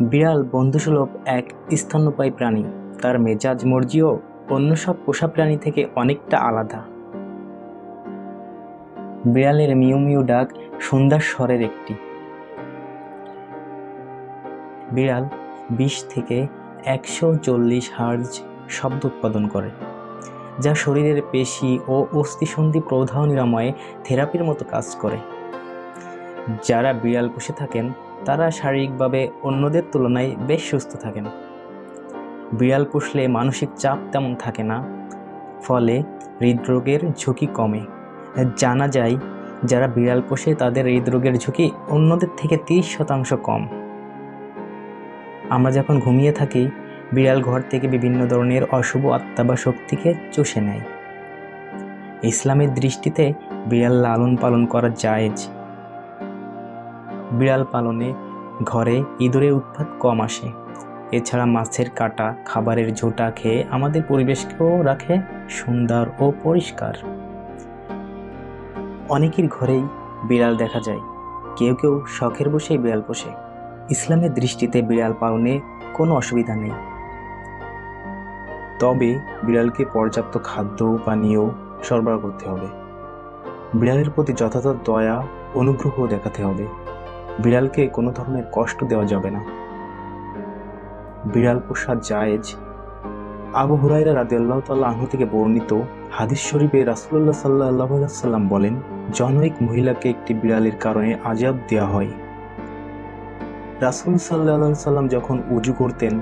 বিড়াল বন্ধুসুলভ এক স্তন্যপায়ী প্রাণী। তার মেজাজ মর্জিও অন্য সব পোষা প্রাণী থেকে অনেকটা আলাদা। বিড়ালের মিউ মিউ ডাক সন্ধ্যার স্বরের একটি। বিড়াল 20 থেকে 140 হার্জ শব্দ উৎপাদন করে, যা শরীরের পেশি ও অস্থিসন্ধি প্রদাহ নিরাময়ে থেরাপির মতো কাজ করে। যারা বিড়াল পুষে থাকেন তারা শারীরিকভাবে অন্যদের তুলনায় বেশ সুস্থ থাকেন। বিড়াল পুষলে মানসিক চাপ তেমন থাকে না, ফলে হৃদরোগের ঝুঁকি কমে। জানা যায় যারা বিড়াল পোষে তাদের হৃদরোগের ঝুঁকি অন্যদের থেকে 30% কম। আমরা যখন ঘুমিয়ে থাকি, বিড়াল ঘর থেকে বিভিন্ন ধরনের অশুভ আত্মা বা শক্তিকে চুষে নেয়। ইসলামের দৃষ্টিতে বিড়াল লালন পালন করা জায়েজ। বিড়াল পালনে ঘরে ইঁদুরের উৎপাত কম আসে। এছাড়া মাছের কাটা, খাবারের ঝোঁটা খেয়ে আমাদের পরিবেশকেও রাখে সুন্দর ও পরিষ্কার। অনেকের ঘরেই বিড়াল দেখা যায়, কেউ কেউ শখের বশেই বিড়াল পোষে। ইসলামের দৃষ্টিতে বিড়াল পালনে কোনো অসুবিধা নেই, তবে বিড়ালকে পর্যাপ্ত খাদ্য পানীয় সরবরাহ করতে হবে। বিড়ালের প্রতি যথাযথ দয়া অনুগ্রহ দেখাতে হবে। বিড়ালকে কোনো ধরনের কষ্ট দেওয়া যাবে না। বিড়াল পোষা জায়েজ। আবু হুরায়রা রাদিয়াল্লাহু তাআলা আনহু থেকে বর্ণিত হাদিস শরীফে রাসূলুল্লাহ সাল্লাল্লাহু আলাইহি ওয়াসাল্লাম বলেন, জনৈক মহিলাকে একটি বিড়ালের কারণে আযাব দেওয়া হয়। রাসূল সাল্লাল্লাহু আলাইহি ওয়াসাল্লাম যখন ওযু করতেন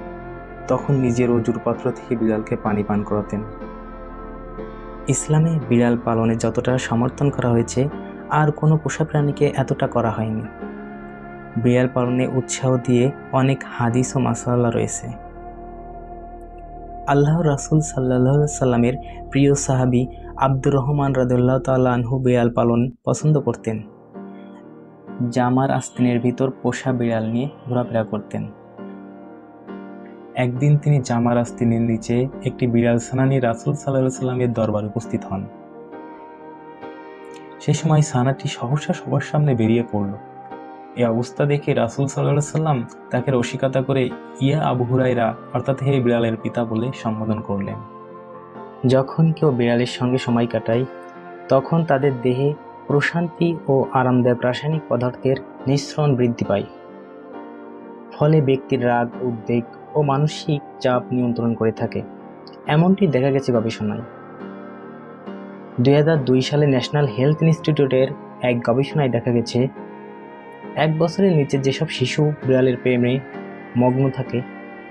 তখন নিজের ওযুর পাত্র থেকে বিড়ালকে পানি পান করাতেন। ইসলামে বিড়াল পালনে যতটা সমর্থন করা হয়েছে আর কোনো পোষা প্রাণীকে এতটা করা হয়নি। বিড়াল পালনে উৎসাহ দিয়ে অনেক হাদিস ও মাসআলা রয়েছে। আল্লাহর রাসূল সাল্লাল্লাহু আলাইহি সাল্লামের প্রিয় সাহাবী আব্দুর রহমান রাদিয়াল্লাহু তাআলা আনহু বিড়াল পালন পছন্দ করতেন। জামার আস্তিনের ভিতর পোষা বিড়াল নিয়ে ঘোরাফেরা করতেন। একদিন তিনি জামার আস্তিনের নিচে একটি বিড়াল ছানা নিয়ে রাসূল সাল্লাল্লাহু আলাইহি সাল্লামের দরবারে উপস্থিত হন। সে সময় ছানাটি সহসা সবার সামনে বেরিয়ে পড়ল। এই অবস্থা দেখে রাসূল সাল্লাল্লাহু আলাইহি সাল্লাম তাকে রসিকতা করে ইয়া আবু হুরায়রা, অর্থাৎ হে বিড়ালের পিতা বলে সম্বোধন করলেন। যখন কেউ বিড়ালের সঙ্গে সময় কাটায় তখন তাদের দেহে প্রশান্তি ও আরামদায়ক রাসায়নিক পদার্থের নিঃসরণ বৃদ্ধি পায়, ফলে ব্যক্তির রাগ, উদ্বেগ ও মানসিক চাপ নিয়ন্ত্রণ করে থাকে। এমনটি দেখা গেছে গবেষণায়। 2002 সালে ন্যাশনাল হেলথ ইনস্টিটিউটের এক গবেষণায় দেখা গেছে 1 বছরের নিচে যেসব শিশু বিড়ালের প্রেমে মগ্ন থাকে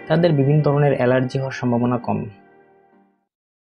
তাদের বিভিন্ন ধরনের অ্যালার্জি হওয়ার সম্ভাবনা কম।